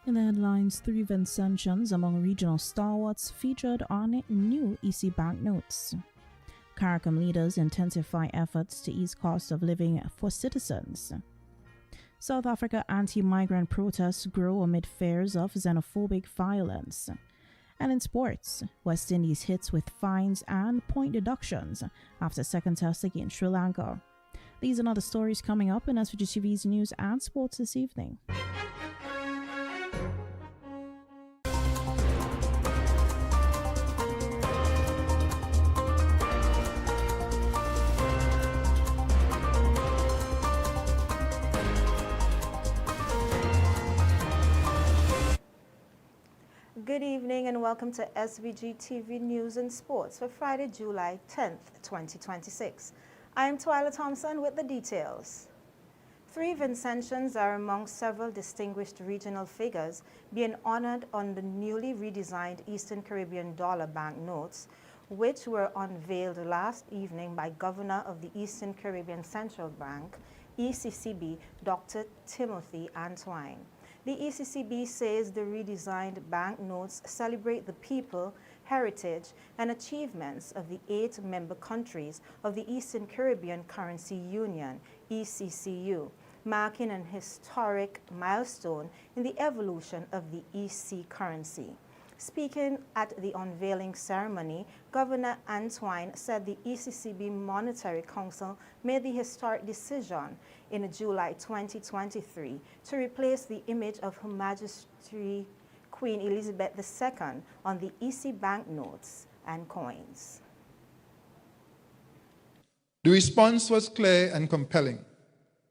In the headlines, 3 Vincentians among regional stalwarts featured on new EC banknotes. Caricom leaders intensify efforts to ease cost of living for citizens. South Africa anti-migrant protests grow amid fears of xenophobic violence. And in sports, West Indies hits with fines and point deductions after second test against Sri Lanka. These and other stories coming up in SVG-TV's news and sports this evening. Good evening and welcome to SVG-TV News and Sports for Friday, July 10th, 2026. I am Twyla Thompson with the details. 3 Vincentians are among several distinguished regional figures being honored on the newly redesigned Eastern Caribbean dollar banknotes, which were unveiled last evening by Governor of the Eastern Caribbean Central Bank, ECCB, Dr. Timothy Antwine. The ECCB says the redesigned banknotes celebrate the people, heritage, and achievements of the 8 member countries of the Eastern Caribbean Currency Union, ECCU, marking an historic milestone in the evolution of the EC currency. Speaking at the unveiling ceremony, Governor Antwine said the ECCB Monetary Council made the historic decision in July 2023 to replace the image of Her Majesty Queen Elizabeth II on the EC banknotes and coins. The response was clear and compelling.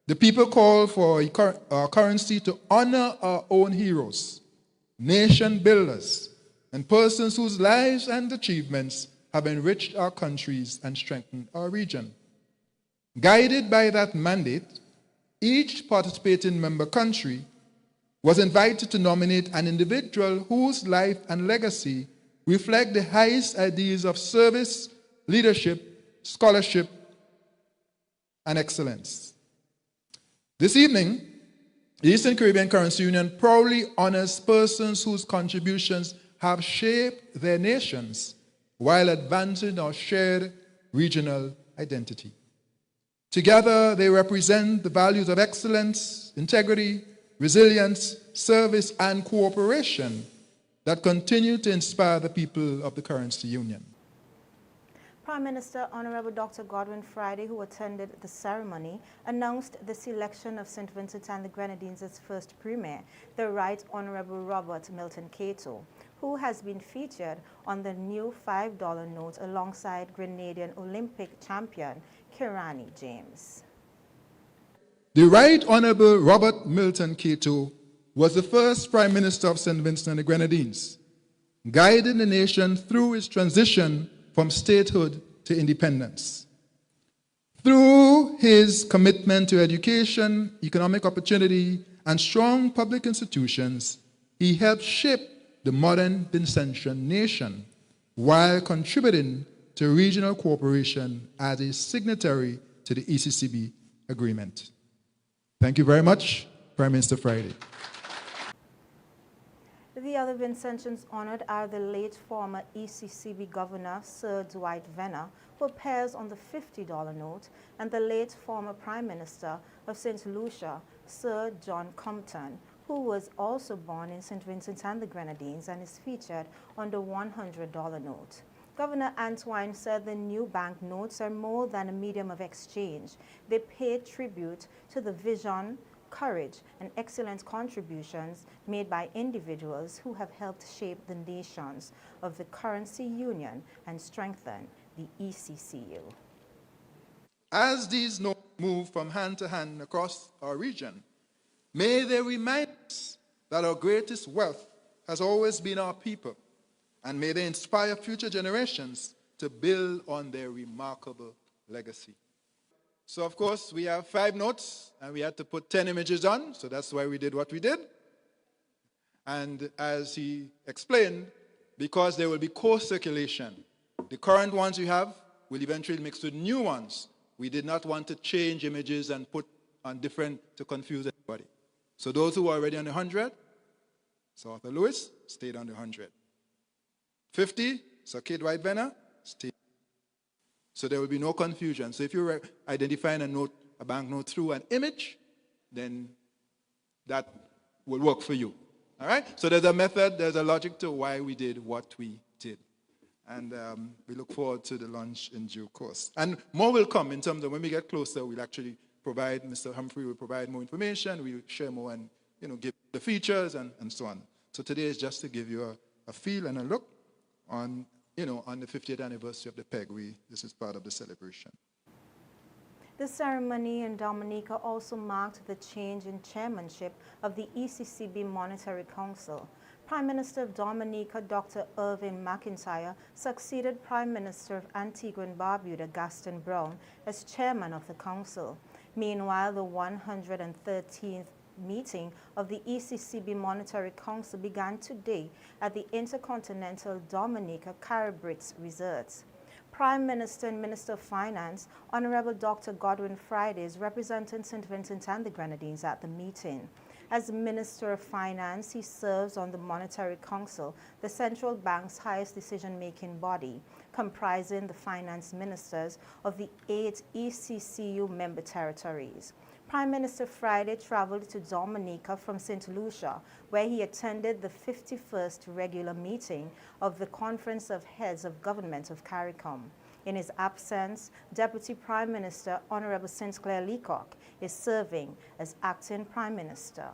The people called for our currency to honor our own heroes, nation builders, and persons whose lives and achievements have enriched our countries and strengthened our region. Guided by that mandate, each participating member country was invited to nominate an individual whose life and legacy reflect the highest ideals of service, leadership, scholarship, and excellence. This evening, the Eastern Caribbean Currency Union proudly honors persons whose contributions have shaped their nations while advancing our shared regional identity. Together, they represent the values of excellence, integrity, resilience, service, and cooperation that continue to inspire the people of the Currency Union. Prime Minister Honorable Dr. Godwin Friday, who attended the ceremony, announced the selection of St. Vincent and the Grenadines' first Premier, the Right Honorable Robert Milton Cato, who has been featured on the new $5 note alongside Grenadian Olympic champion Kirani James. The Right Honorable Robert Milton Cato was the first Prime Minister of St. Vincent and the Grenadines, guiding the nation through its transition from statehood to independence. Through his commitment to education, economic opportunity, and strong public institutions, he helped shape the modern Vincentian nation while contributing to regional cooperation as a signatory to the ECCB agreement. Thank you very much, Prime Minister Friday. The other Vincentians honored are the late former ECCB Governor Sir Dwight Venner, who appears on the $50 note, and the late former Prime Minister of St. Lucia, Sir John Compton, who was also born in St. Vincent and the Grenadines and is featured on the $100 note. Governor Antwine said the new banknotes are more than a medium of exchange. They pay tribute to the vision, courage, and excellent contributions made by individuals who have helped shape the nations of the Currency Union and strengthen the ECCU. As these notes move from hand to hand across our region, may they remind us that our greatest wealth has always been our people, and may they inspire future generations to build on their remarkable legacy. So, of course, we have 5 notes, and we had to put 10 images on, so that's why we did what we did. And as he explained, because there will be co-circulation, the current ones we have will eventually mix with new ones. We did not want to change images and put on different to confuse everybody. So those who are already on the 100 South of Lewis stayed on the 100. 50, so Kid White Venner stayed. So there will be no confusion. So if you're identifying a banknote through an image, then that will work for you. All right? So there's a method, there's a logic to why we did what we did. And we look forward to the launch in due course. And more will come in terms of when we get closer, we'll actually provide, Mr. Humphrey will provide more information, we'll share more and give the features and so on. So today is just to give you a feel and a look on, on the 50th anniversary of the PEG. This is part of the celebration. The ceremony in Dominica also marked the change in chairmanship of the ECCB Monetary Council. Prime Minister of Dominica, Dr. Irving McIntyre, succeeded Prime Minister of Antigua and Barbuda, Gaston Brown, as chairman of the council. Meanwhile, the 113th meeting of the ECCB Monetary Council began today at the Intercontinental Dominica Caribbean Resort. Prime Minister and Minister of Finance, Honorable Dr. Godwin Fridays, representing St. Vincent and the Grenadines at the meeting. As Minister of Finance, he serves on the Monetary Council, the central bank's highest decision-making body, comprising the finance ministers of the 8 ECCU member territories. Prime Minister Friday traveled to Dominica from St. Lucia, where he attended the 51st regular meeting of the Conference of Heads of Government of Caricom. In his absence, Deputy Prime Minister Honorable St. Clair Leacock is serving as acting Prime Minister.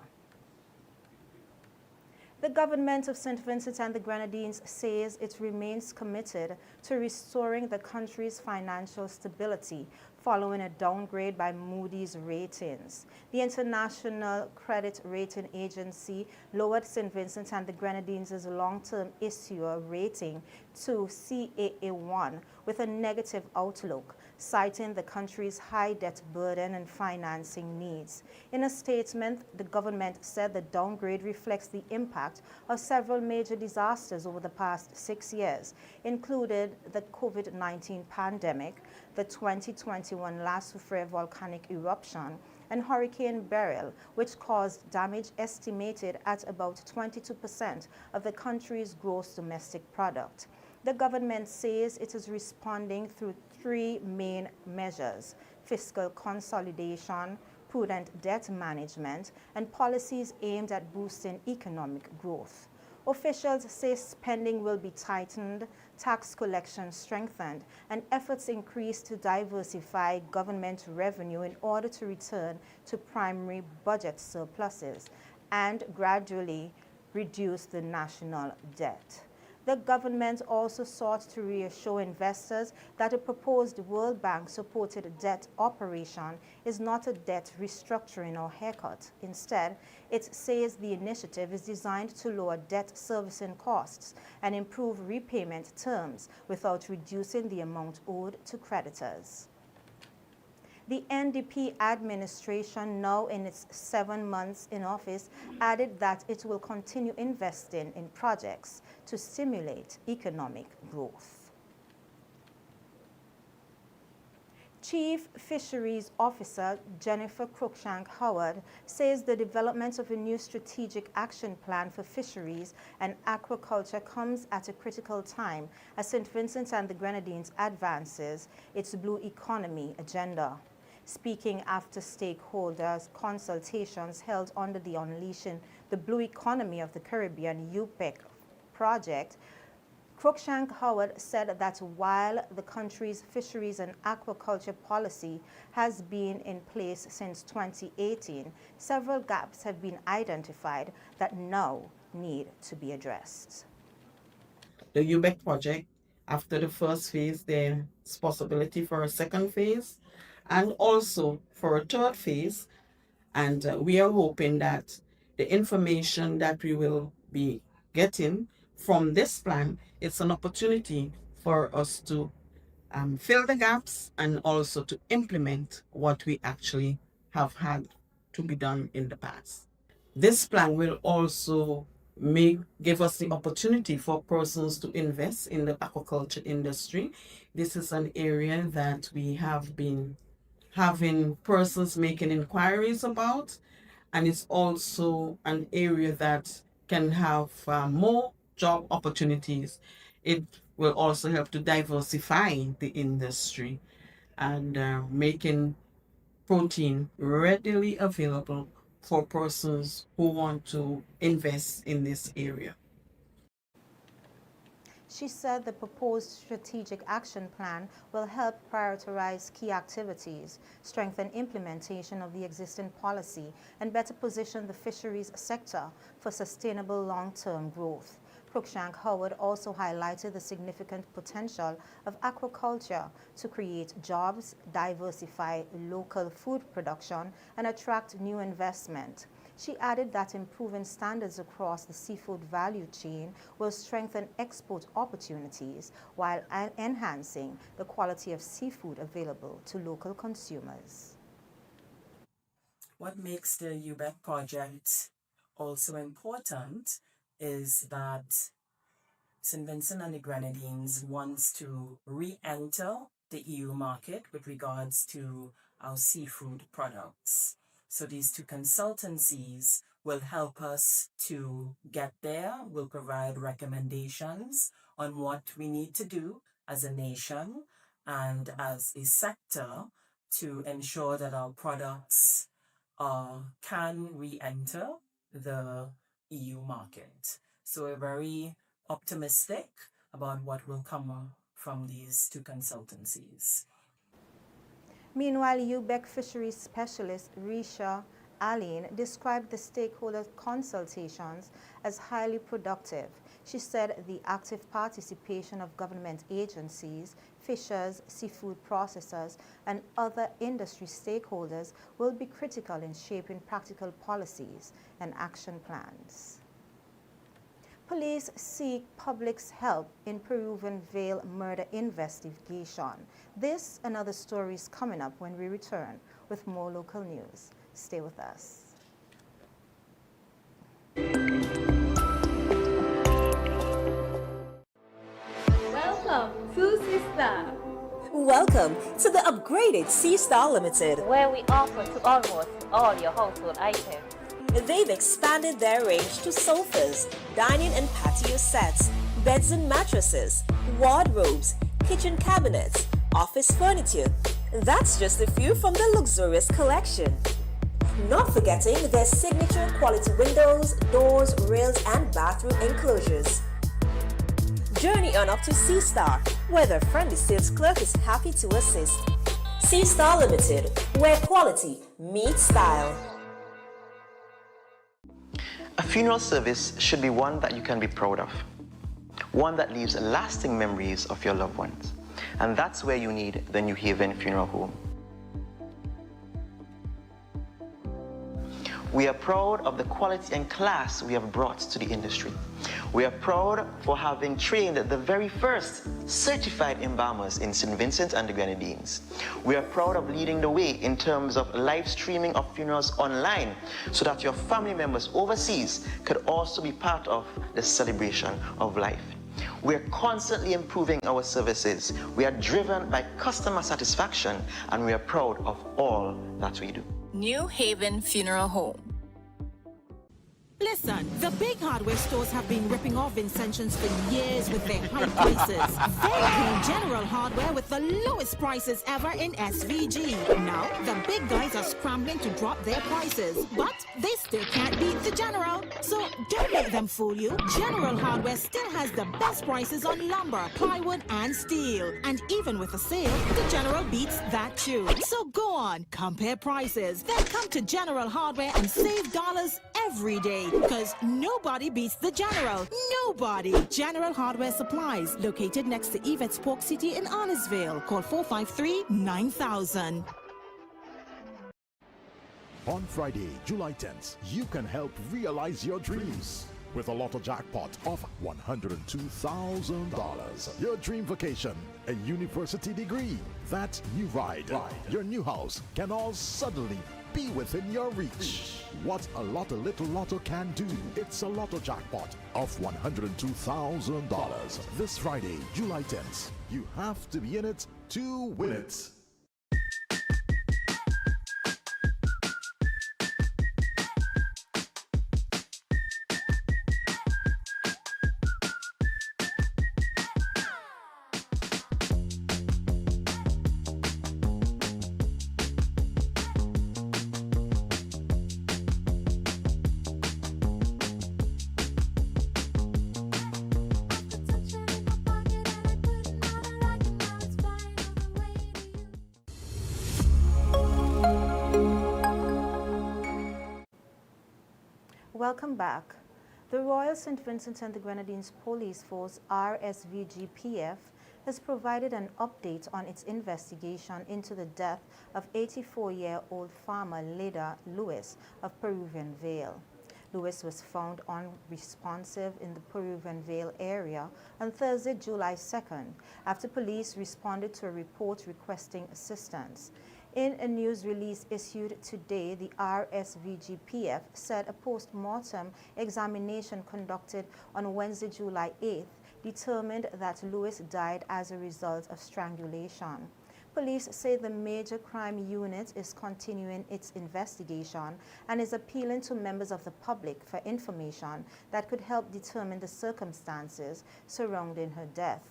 The government of St. Vincent and the Grenadines says it remains committed to restoring the country's financial stability following a downgrade by Moody's ratings. The International Credit Rating Agency lowered St. Vincent and the Grenadines' long-term issuer rating to CAA1 with a negative outlook, citing the country's high debt burden and financing needs. In a statement, the government said the downgrade reflects the impact of several major disasters over the past 6 years, including the COVID-19 pandemic, the 2021 La Soufrière volcanic eruption, and Hurricane Beryl, which caused damage estimated at about 22% of the country's gross domestic product. The government says it is responding through 3 main measures: fiscal consolidation, prudent debt management, and policies aimed at boosting economic growth. Officials say spending will be tightened, tax collection strengthened, and efforts increased to diversify government revenue in order to return to primary budget surpluses and gradually reduce the national debt. The government also sought to reassure investors that a proposed World Bank-supported debt operation is not a debt restructuring or haircut. Instead, it says the initiative is designed to lower debt servicing costs and improve repayment terms without reducing the amount owed to creditors. The NDP administration, now in its 7 months in office, added that it will continue investing in projects to stimulate economic growth. Chief Fisheries Officer Jennifer Cruikshank Howard says the development of a new strategic action plan for fisheries and aquaculture comes at a critical time as St. Vincent and the Grenadines advances its blue economy agenda. Speaking after stakeholders' consultations held under the Unleashing the Blue Economy of the Caribbean UPEC project, Cruikshank Howard said that while the country's fisheries and aquaculture policy has been in place since 2018, several gaps have been identified that now need to be addressed. The UBEC project, after the first phase, there's possibility for a second phase and also for a third phase. And we are hoping that the information that we will be getting from this plan, it's an opportunity for us to fill the gaps and also to implement what we actually have had to be done in the past. This plan will also give us the opportunity for persons to invest in the aquaculture industry. This is an area that we have been having persons making inquiries about, and it's also an area that can have more job opportunities. It will also help to diversify the industry and making protein readily available for persons who want to invest in this area. She said the proposed strategic action plan will help prioritize key activities, strengthen implementation of the existing policy, and better position the fisheries sector for sustainable long-term growth. Cruikshank Howard also highlighted the significant potential of aquaculture to create jobs, diversify local food production, and attract new investment. She added that improving standards across the seafood value chain will strengthen export opportunities while enhancing the quality of seafood available to local consumers. What makes the UBEC project also important is that St. Vincent and the Grenadines wants to re-enter the EU market with regards to our seafood products. So these two consultancies will help us to get there, will provide recommendations on what we need to do as a nation and as a sector to ensure that our products can re-enter the EU market. So we're very optimistic about what will come from these two consultancies. Meanwhile, UBEC fisheries specialist Risha Aline described the stakeholder consultations as highly productive. She said the active participation of government agencies, fishers, seafood processors, and other industry stakeholders will be critical in shaping practical policies and action plans. Police seek public's help in Peruvian Vale murder investigation. This and other stories coming up when we return with more local news. Stay with us. Welcome to Seastar, Welcome to the upgraded Seastar Limited. where we offer to almost all your household items. They've expanded their range to sofas, dining and patio sets, beds and mattresses, wardrobes, kitchen cabinets, office furniture. That's just a few from the luxurious collection. Not forgetting their signature quality windows, doors, rails, and bathroom enclosures. Journey on up to Seastar, where their friendly sales clerk is happy to assist. Seastar Limited, where quality meets style. A funeral service should be one that you can be proud of, one that leaves lasting memories of your loved ones. And that's where you need the New Haven Funeral Home. We are proud of the quality and class we have brought to the industry. We are proud for having trained the very first certified embalmers in St. Vincent and the Grenadines. We are proud of leading the way in terms of live streaming of funerals online so that your family members overseas could also be part of the celebration of life. We are constantly improving our services. We are driven by customer satisfaction, and we are proud of all that we do. New Haven Funeral Home. Listen, the big hardware stores have been ripping off Vincentians for years with their high prices. They came General Hardware with the lowest prices ever in SVG. Now, the big guys are scrambling to drop their prices, but they still can't beat the General. So don't let them fool you. General Hardware still has the best prices on lumber, plywood, and steel. And even with a sale, the General beats that too. So go on, compare prices, then come to General Hardware and save dollars every day. Because nobody beats the General. Nobody. General Hardware Supplies, located next to Yvette's Pork City in Arnesville. Call 453-9000. On Friday, July 10th, you can help realize your dreams with a lotto jackpot of $102,000. Your dream vacation, a university degree, that new ride, your new house can all suddenly be within your reach. What a little lotto can do. It's a lotto jackpot of $102,000. This Friday, July 10th. You have to be in it to win it. Welcome back. The Royal St. Vincent and the Grenadines Police Force, RSVGPF, has provided an update on its investigation into the death of 84-year-old farmer Leda Lewis of Peruvian Vale. Lewis was found unresponsive in the Peruvian Vale area on Thursday, July 2nd, after police responded to a report requesting assistance. In a news release issued today, the RSVGPF said a post-mortem examination conducted on Wednesday, July 8th, determined that Lewis died as a result of strangulation. Police say the Major Crime Unit is continuing its investigation and is appealing to members of the public for information that could help determine the circumstances surrounding her death.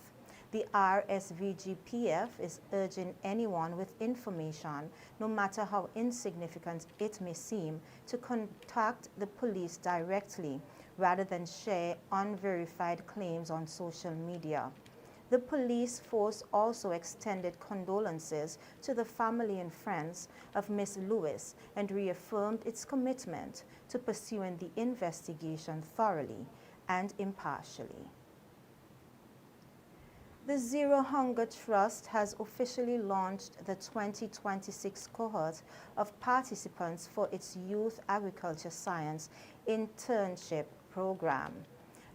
The RSVGPF is urging anyone with information, no matter how insignificant it may seem, to contact the police directly rather than share unverified claims on social media. The police force also extended condolences to the family and friends of Miss Lewis and reaffirmed its commitment to pursuing the investigation thoroughly and impartially. The Zero Hunger Trust has officially launched the 2026 cohort of participants for its Youth Agriculture Science Internship Program.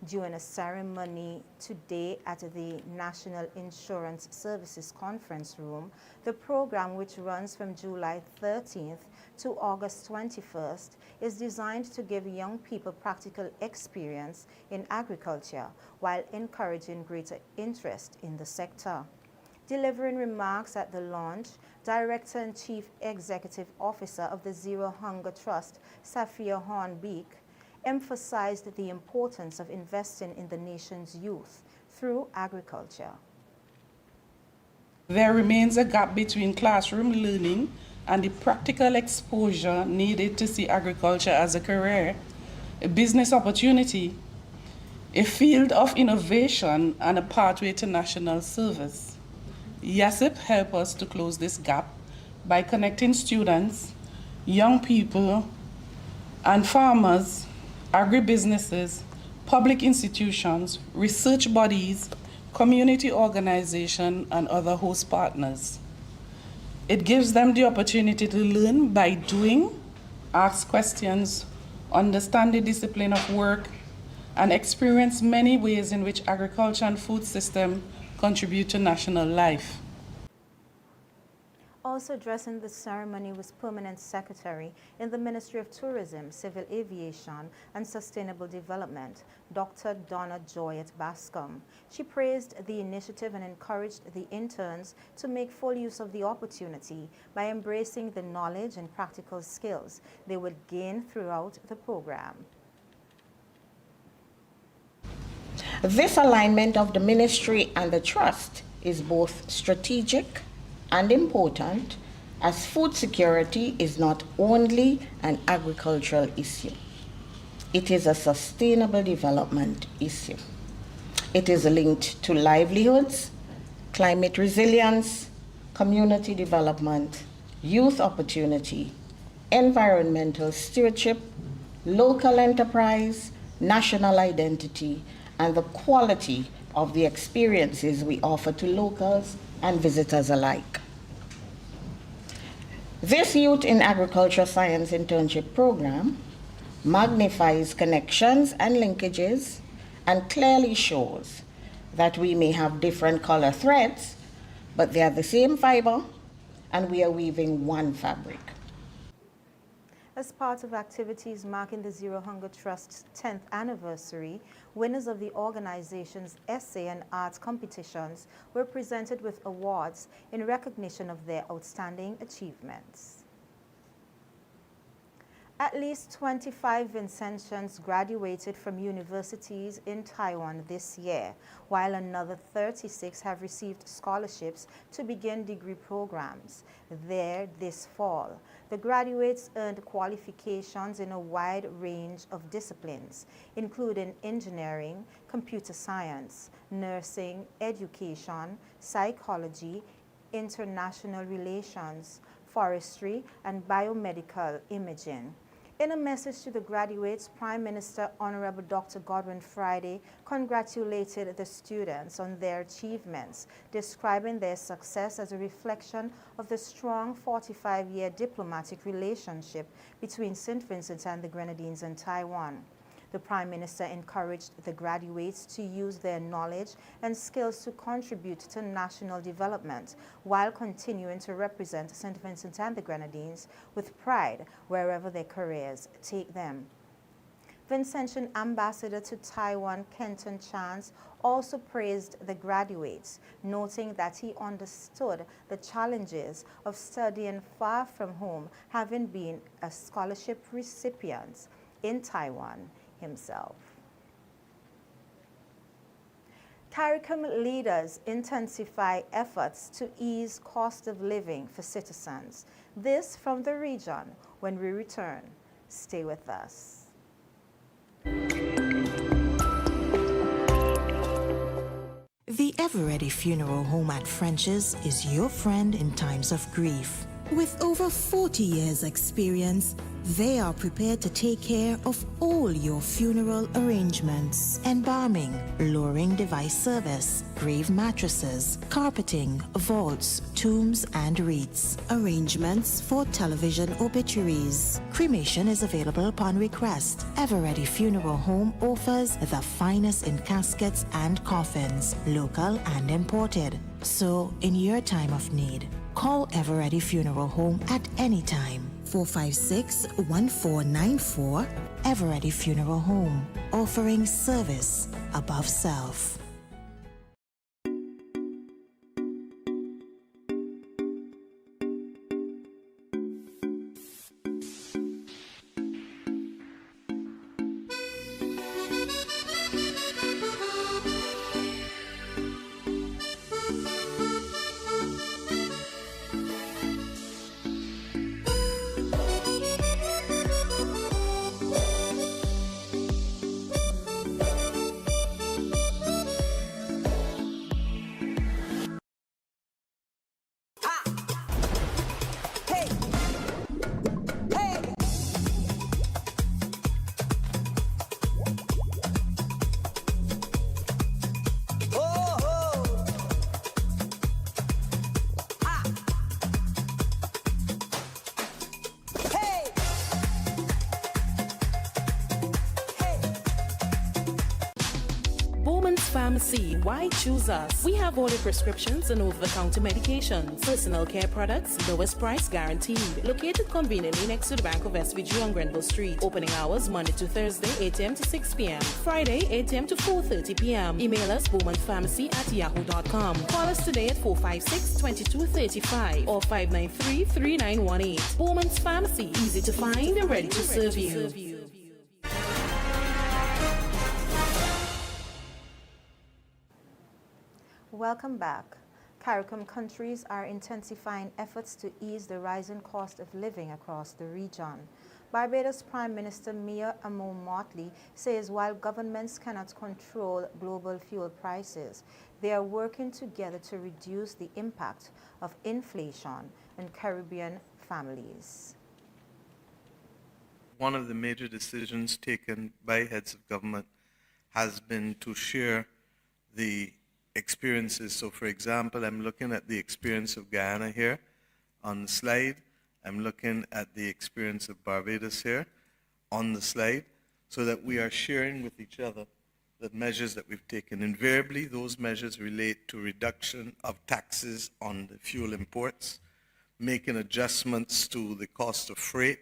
During a ceremony today at the National Insurance Services Conference Room, the program, which runs from July 13th to August 21st, is designed to give young people practical experience in agriculture while encouraging greater interest in the sector. Delivering remarks at the launch, Director and Chief Executive Officer of the Zero Hunger Trust, Safia Hornbeek, emphasized the importance of investing in the nation's youth through agriculture. There remains a gap between classroom learning and the practical exposure needed to see agriculture as a career, a business opportunity, a field of innovation, and a pathway to national service. YASIP helps us to close this gap by connecting students, young people, and farmers, agribusinesses, public institutions, research bodies, community organizations, and other host partners. It gives them the opportunity to learn by doing, ask questions, understand the discipline of work, and experience many ways in which agriculture and food system contribute to national life. Also addressing the ceremony was Permanent Secretary in the Ministry of Tourism, Civil Aviation and Sustainable Development, Dr. Donna Joyet Bascom. She praised the initiative and encouraged the interns to make full use of the opportunity by embracing the knowledge and practical skills they would gain throughout the program. This alignment of the ministry and the trust is both strategic and important, as food security is not only an agricultural issue. It is a sustainable development issue. It is linked to livelihoods, climate resilience, community development, youth opportunity, environmental stewardship, local enterprise, national identity, and the quality of the experiences we offer to locals and visitors alike. This Youth in Agriculture Science Internship Program magnifies connections and linkages and clearly shows that we may have different color threads, but they are the same fiber and we are weaving one fabric. As part of activities marking the Zero Hunger Trust's 10th anniversary, winners of the organization's essay and art competitions were presented with awards in recognition of their outstanding achievements. At least 25 Vincentians graduated from universities in Taiwan this year, while another 36 have received scholarships to begin degree programs there this fall. The graduates earned qualifications in a wide range of disciplines, including engineering, computer science, nursing, education, psychology, international relations, forestry, and biomedical imaging. In a message to the graduates, Prime Minister Honorable Dr. Godwin Friday congratulated the students on their achievements, describing their success as a reflection of the strong 45-year diplomatic relationship between St. Vincent and the Grenadines and Taiwan. The Prime Minister encouraged the graduates to use their knowledge and skills to contribute to national development while continuing to represent St. Vincent and the Grenadines with pride wherever their careers take them. Vincentian Ambassador to Taiwan, Kenton Chance, also praised the graduates, noting that he understood the challenges of studying far from home, having been a scholarship recipient in Taiwan himself. Caricom leaders intensify efforts to ease cost of living for citizens. This from the region. When we return, stay with us. The Ever-Ready Funeral Home at French's is your friend in times of grief. With over 40 years' experience, they are prepared to take care of all your funeral arrangements. Embalming, lowering device service, grave mattresses, carpeting, vaults, tombs and wreaths. Arrangements for television obituaries. Cremation is available upon request. Ever-Ready Funeral Home offers the finest in caskets and coffins, local and imported. So, in your time of need, call Ever-Ready Funeral Home at any time. 456-1494. Ever-Ready Funeral Home, offering service above self. Pharmacy, why choose us? We have all the prescriptions and over-the-counter medications, personal care products, lowest price guaranteed. Located conveniently next to the Bank of SVG on Grenville Street. Opening hours Monday to Thursday, 8 a.m. to 6 p.m. Friday, 8 a.m. to 4:30 p.m. Email us bowmanpharmacy@yahoo.com. Call us today at 456-2235 or 593-3918. Bowman's Pharmacy, easy to find and ready to serve you. Welcome back. Caricom countries are intensifying efforts to ease the rising cost of living across the region. Barbados Prime Minister Mia Motley says while governments cannot control global fuel prices, they are working together to reduce the impact of inflation on Caribbean families. One of the major decisions taken by heads of government has been to share the experiences. So for example, I'm looking at the experience of Guyana here on the slide. I'm looking at the experience of Barbados here on the slide, so that we are sharing with each other the measures that we've taken. Invariably, those measures relate to reduction of taxes on the fuel imports, making adjustments to the cost of freight.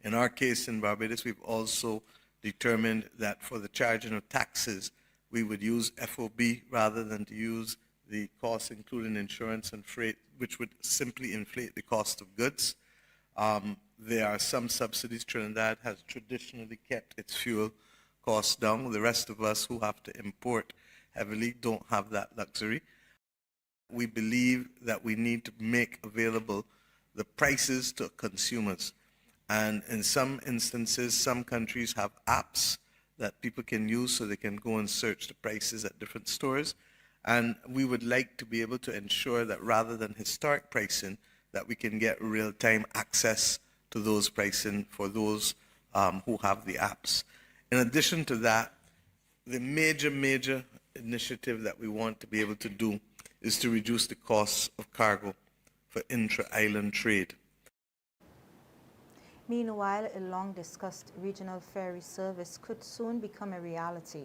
In our case in Barbados, we've also determined that for the charging of taxes, we would use FOB rather than to use the costs including insurance and freight, which would simply inflate the cost of goods. There are some subsidies. Trinidad has traditionally kept its fuel costs down. The rest of us who have to import heavily don't have that luxury. We believe that we need to make available the prices to consumers. And in some instances, some countries have apps that people can use so they can go and search the prices at different stores. And we would like to be able to ensure that rather than historic pricing, that we can get real-time access to those pricing for those who have the apps. In addition to that, the major initiative that we want to be able to do is to reduce the costs of cargo for intra-island trade. Meanwhile, a long-discussed regional ferry service could soon become a reality.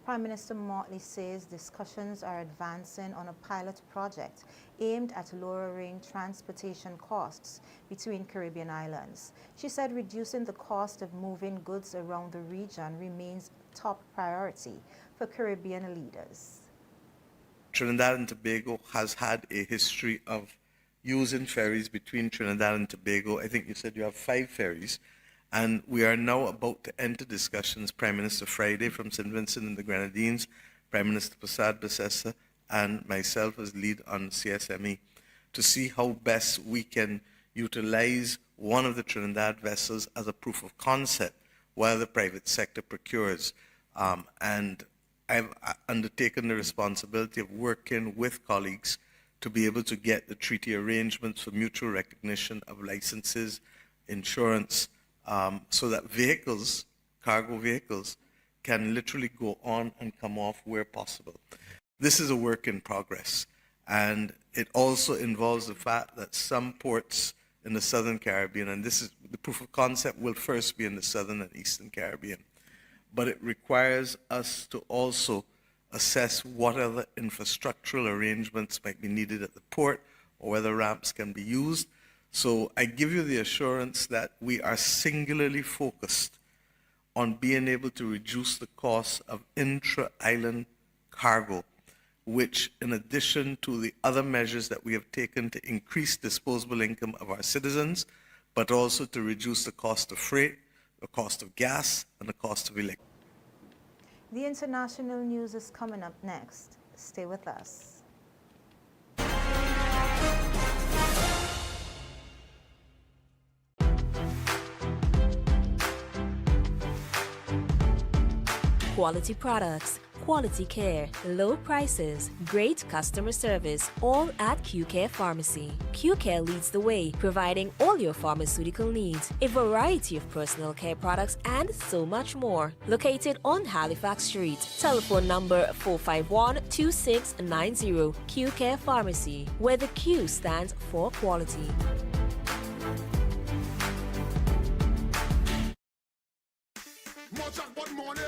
Prime Minister Motley says discussions are advancing on a pilot project aimed at lowering transportation costs between Caribbean islands. She said reducing the cost of moving goods around the region remains top priority for Caribbean leaders. Trinidad and Tobago has had a history of using ferries between Trinidad and Tobago. I think you said you have 5 ferries. And we are now about to enter discussions, Prime Minister Friday from St. Vincent and the Grenadines, Prime Minister Prasad Basessa, and myself as lead on CSME, to see how best we can utilize one of the Trinidad vessels as a proof of concept while the private sector procures. And I've undertaken the responsibility of working with colleagues to be able to get the treaty arrangements for mutual recognition of licenses, insurance, so that vehicles, cargo vehicles, can literally go on and come off where possible. This is a work in progress, and it also involves the fact that some ports in the Southern Caribbean, and this is the proof of concept will first be in the Southern and Eastern Caribbean, but it requires us to also assess what other infrastructural arrangements might be needed at the port or whether ramps can be used. So I give you the assurance that we are singularly focused on being able to reduce the cost of intra-island cargo, which, in addition to the other measures that we have taken to increase disposable income of our citizens, but also to reduce the cost of freight, the cost of gas, and the cost of electricity. The international news is coming up next. Stay with us. Quality products, quality care, low prices, great customer service, all at QCare Pharmacy. QCare leads the way, providing all your pharmaceutical needs, a variety of personal care products, and so much more. Located on Halifax Street. Telephone number 451-2690. QCare Pharmacy, where the Q stands for quality. More jackpot money,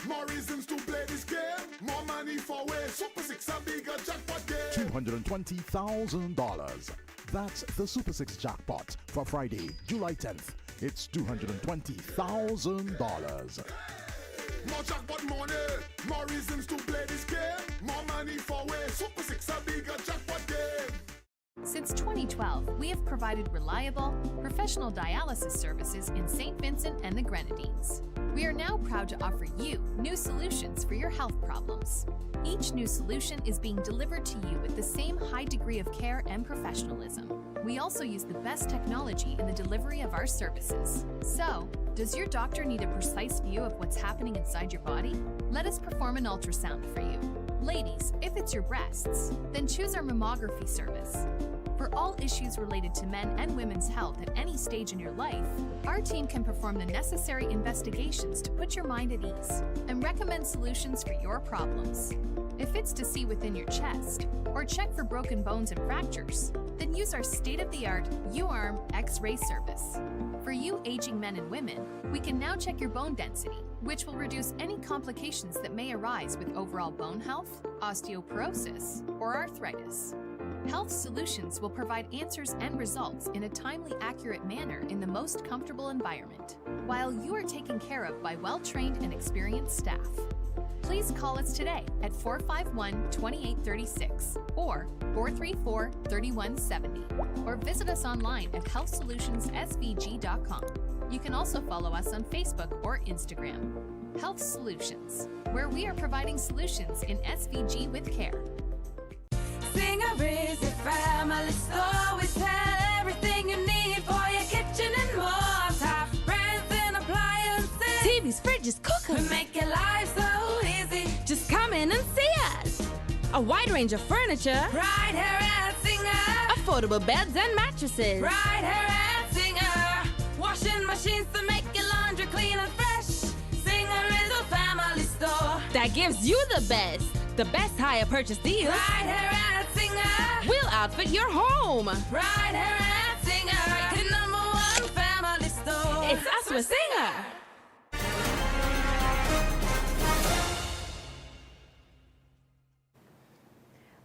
more reasons to play this game. More money for way. Super 6 a bigger jackpot game. $220,000. That's the Super 6 jackpot for Friday, July 10th. It's $220,000. More jackpot money, more reasons to play this game. More money for way. Super 6 a bigger jackpot game. Since 2012, we have provided reliable, professional dialysis services in St. Vincent and the Grenadines. We are now proud to offer you new solutions for your health problems. Each new solution is being delivered to you with the same high degree of care and professionalism. We also use the best technology in the delivery of our services. So, does your doctor need a precise view of what's happening inside your body? Let us perform an ultrasound for you. Ladies, if it's your breasts, then choose our mammography service. For all issues related to men and women's health at any stage in your life, our team can perform the necessary investigations to put your mind at ease and recommend solutions for your problems. If it's to see within your chest or check for broken bones and fractures, then use our state-of-the-art U-Arm X-ray service. For you aging men and women, we can now check your bone density, which will reduce any complications that may arise with overall bone health, osteoporosis, or arthritis. Health Solutions will provide answers and results in a timely, accurate manner in the most comfortable environment, while you are taken care of by well-trained and experienced staff. Please call us today at 451-2836 or 434-3170, or visit us online at healthsolutionsSVG.com. You can also follow us on Facebook or Instagram. Health Solutions, where we are providing solutions in SVG with care. Fisheries, a family store. We sell everything you need for your kitchen and more. Top brands and appliances. TVs, fridges, cookers. We make your life so easy. Just come in and see us. A wide range of furniture. Right here at Singer. Affordable beds and mattresses. Right here at Singer. Washing machines to make your laundry clean and fresh. Singer is a family store That gives you the best hire purchase deals. right here at Singer. We'll outfit your home. Right here at Singer, the #1 family store. It's us with Singer.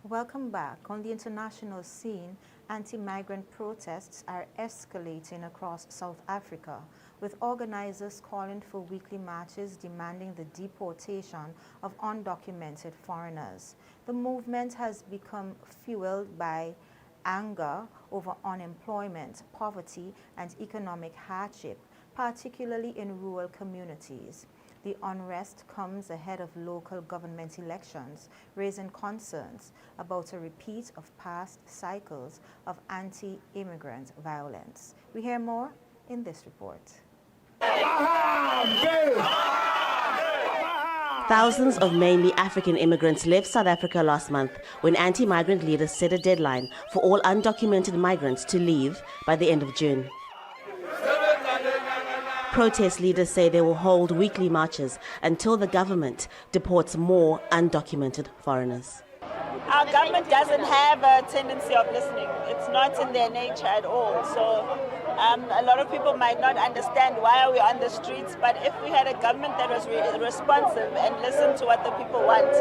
Welcome back. On the international scene, anti-migrant protests are escalating across South Africa, with organizers calling for weekly marches demanding the deportation of undocumented foreigners. The movement has become fueled by anger over unemployment, poverty, and economic hardship, particularly in rural communities. The unrest comes ahead of local government elections, raising concerns about a repeat of past cycles of anti-immigrant violence. We hear more in this report. Thousands of mainly African immigrants left South Africa last month when anti-migrant leaders set a deadline for all undocumented migrants to leave by the end of June. Protest leaders say they will hold weekly marches until the government deports more undocumented foreigners. Our government doesn't have a tendency of listening. It's not in their nature at all. So a lot of people might not understand why are we on the streets, but if we had a government that was responsive and listened to what the people want,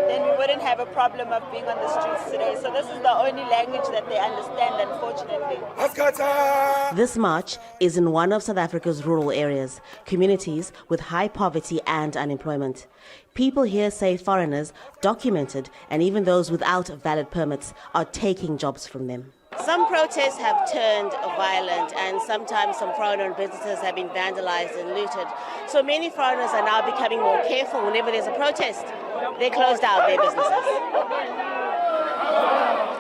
then we wouldn't have a problem of being on the streets today. So this is the only language that they understand, unfortunately. This march is in one of South Africa's rural areas, communities with high poverty and unemployment. People here say foreigners, documented, and even those without valid permits are taking jobs from them. Some protests have turned violent, and sometimes some foreign-owned businesses have been vandalized and looted. So many foreigners are now becoming more careful whenever there's a protest. They close down their businesses.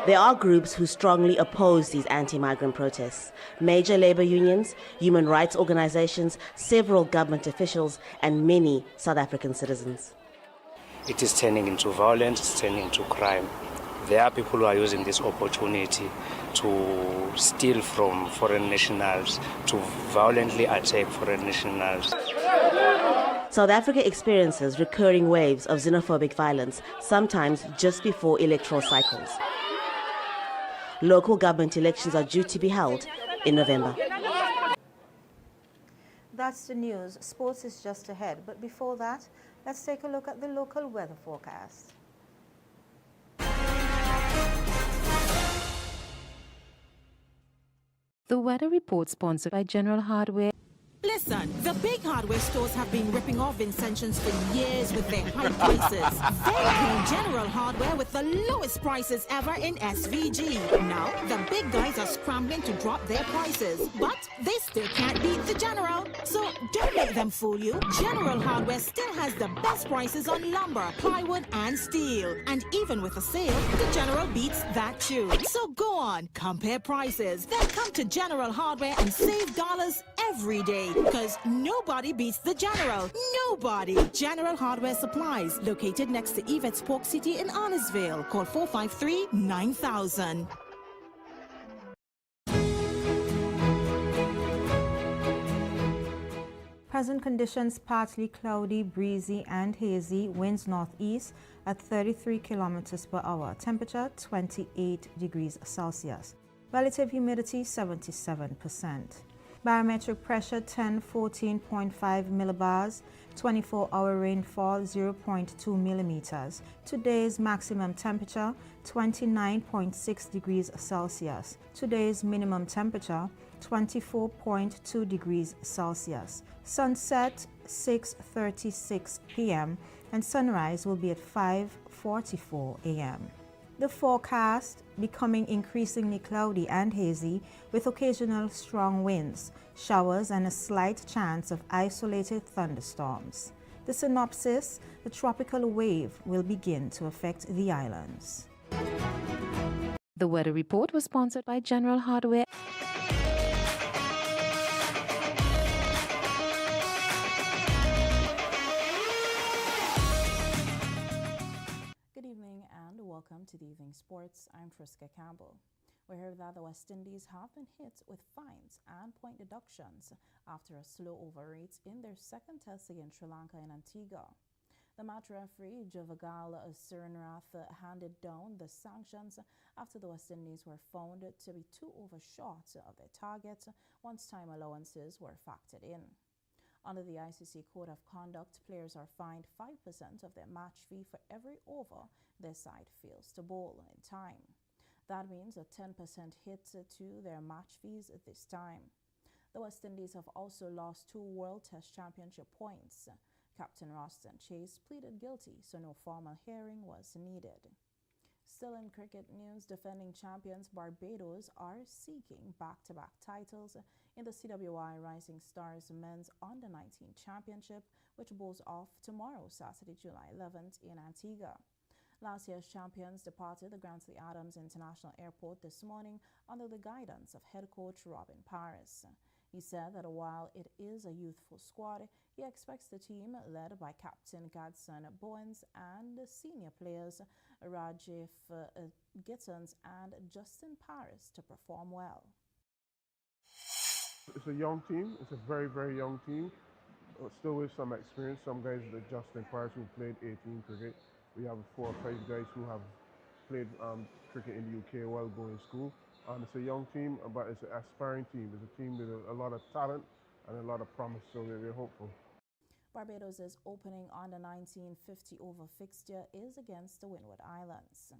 There are groups who strongly oppose these anti-migrant protests. Major labor unions, human rights organizations, several government officials, and many South African citizens. It is turning into violence, it's turning into crime. There are people who are using this opportunity to steal from foreign nationals, to violently attack foreign nationals. South Africa experiences recurring waves of xenophobic violence, sometimes just before electoral cycles. Local government elections are due to be held in November. That's the news. Sports is just ahead. But before that, let's take a look at the local weather forecast. The weather report sponsored by General Hardware. Listen, the big hardware stores have been ripping off Vincentions for years with their high prices. They came General Hardware with the lowest prices ever in SVG. Now, the big guys are scrambling to drop their prices, but they still can't beat the General. So don't let them fool you. General Hardware still has the best prices on lumber, plywood, and steel. And even with a sale, the General beats that too. So go on, compare prices. Then come to General Hardware and save dollars every day. Because nobody beats the General. Nobody. General Hardware Supplies, located next to Yvette's Pork City in Arnesville. Call 453-9000. Present conditions: partly cloudy, breezy, and hazy. Winds northeast at 33 kilometers per hour. Temperature 28 degrees Celsius. Relative humidity 77%. Barometric pressure 1014.5 millibars. 24-hour rainfall 0.2 millimeters. Today's maximum temperature 29.6 degrees Celsius. Today's minimum temperature 24.2 degrees Celsius. Sunset 6:36 p.m. and sunrise will be at 5:44 a.m. The forecast: becoming increasingly cloudy and hazy with occasional strong winds, showers, and a slight chance of isolated thunderstorms. The synopsis: the tropical wave will begin to affect the islands. The weather report was sponsored by General Hardware. Good evening and welcome to the Evening Sports. I'm Friska Campbell. We heard that the West Indies have been hit with fines and point deductions after a slow over rate in their second test against Sri Lanka in Antigua. The match referee, Javagal Surenrath, handed down the sanctions after the West Indies were found to be 2 over short of their target once time allowances were factored in. Under the ICC Code of Conduct, players are fined 5% of their match fee for every over their side fails to bowl in time. That means a 10% hit to their match fees this time. The West Indies have also lost 2 World Test Championship points. Captain Roston Chase pleaded guilty, so no formal hearing was needed. Still in cricket news, defending champions Barbados are seeking back-to-back titles in the CWI Rising Stars Men's Under-19 Championship, which bowls off tomorrow, Saturday, July 11th in Antigua. Last year's champions departed the Grantley Adams International Airport this morning under the guidance of head coach Robin Paris. He said that while it is a youthful squad, he expects the team, led by Captain Gadson Bowens and senior players Rajiv Gittins and Justin Paris, to perform well. It's a young team. It's a very, very young team. Still with some experience. Some guys like Justin Paris who played 18 cricket. We have 4 or 5 guys who have played cricket in the UK while going to school. It's a young team, but it's an aspiring team. It's a team with a lot of talent and a lot of promise, so we're hopeful. Barbados' opening under-19 50-over fixture is against the Windward Islands.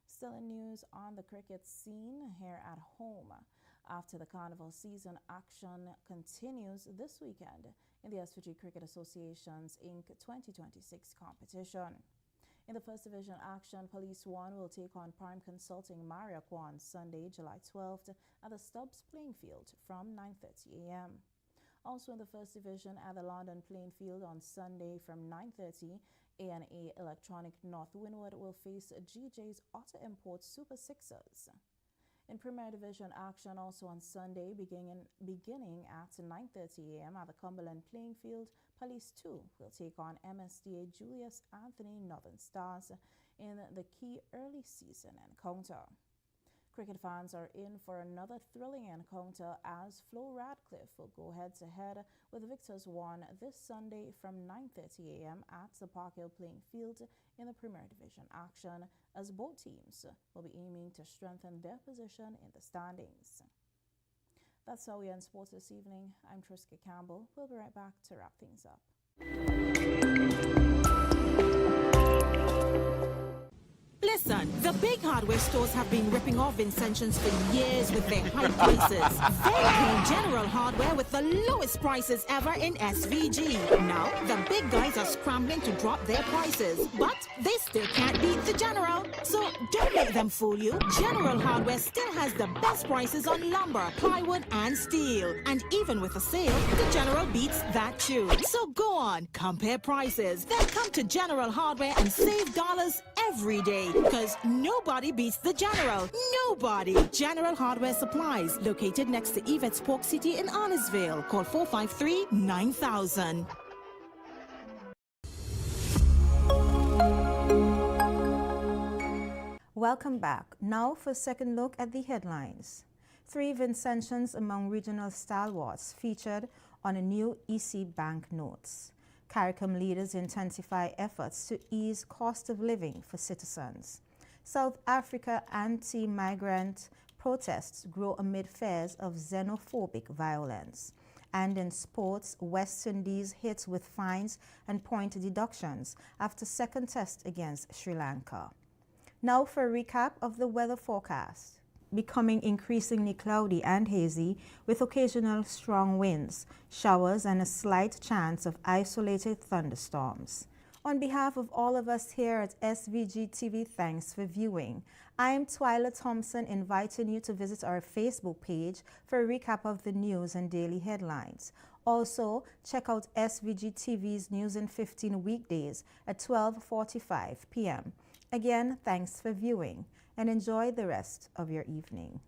Still in news on the cricket scene here at home. After the carnival season, action continues this weekend in the SVG Cricket Association's Inc. 2026 competition. In the First Division action, Police 1 will take on Prime Consulting Mariaquan Sunday, July 12th at the Stubbs Playing Field from 9:30 a.m. Also in the First Division at the London Playing Field on Sunday from 9:30, A&A Electronic North Windward will face GJ's Auto Imports Super Sixers. In Premier Division action also on Sunday, beginning at 9:30 a.m. at the Cumberland Playing Field, Police 2 will take on MSDA Julius Anthony Northern Stars in the key early season encounter. Cricket fans are in for another thrilling encounter as Flo Radcliffe will go head-to-head with Victors 1 this Sunday from 9:30 a.m. at the Park Hill Playing Field in the Premier Division action, as both teams will be aiming to strengthen their position in the standings. That's all we have in sports this evening. I'm Triska Campbell. We'll be right back to wrap things up. Listen, the big hardware stores have been ripping off Vincentions for years with their high prices. They claim General Hardware with the lowest prices ever in SVG. Now, the big guys are scrambling to drop their prices, but they still can't beat the General. So don't let them fool you. General Hardware still has the best prices on lumber, plywood, and steel. And even with a sale, the General beats that too. So go on, compare prices, then come to General Hardware and save dollars every day. Because nobody beats the General. Nobody. General Hardware Supplies, located next to Yvette's Pork City in Arnesville. Call 453-9000. Welcome back. Now for a second look at the headlines. 3 Vincentions among regional stalwarts featured on a new EC bank notes. Caricom leaders intensify efforts to ease cost of living for citizens. South Africa anti-migrant protests grow amid fears of xenophobic violence. And in sports, West Indies hit with fines and point deductions after second test against Sri Lanka. Now for a recap of the weather forecast. Becoming increasingly cloudy and hazy with occasional strong winds, showers, and a slight chance of isolated thunderstorms. On behalf of all of us here at SVG-TV, thanks for viewing. I'm Twyla Thompson, inviting you to visit our Facebook page for a recap of the news and daily headlines. Also, check out SVG-TV's News in 15 weekdays at 12:45 p.m. Again, thanks for viewing and enjoy the rest of your evening.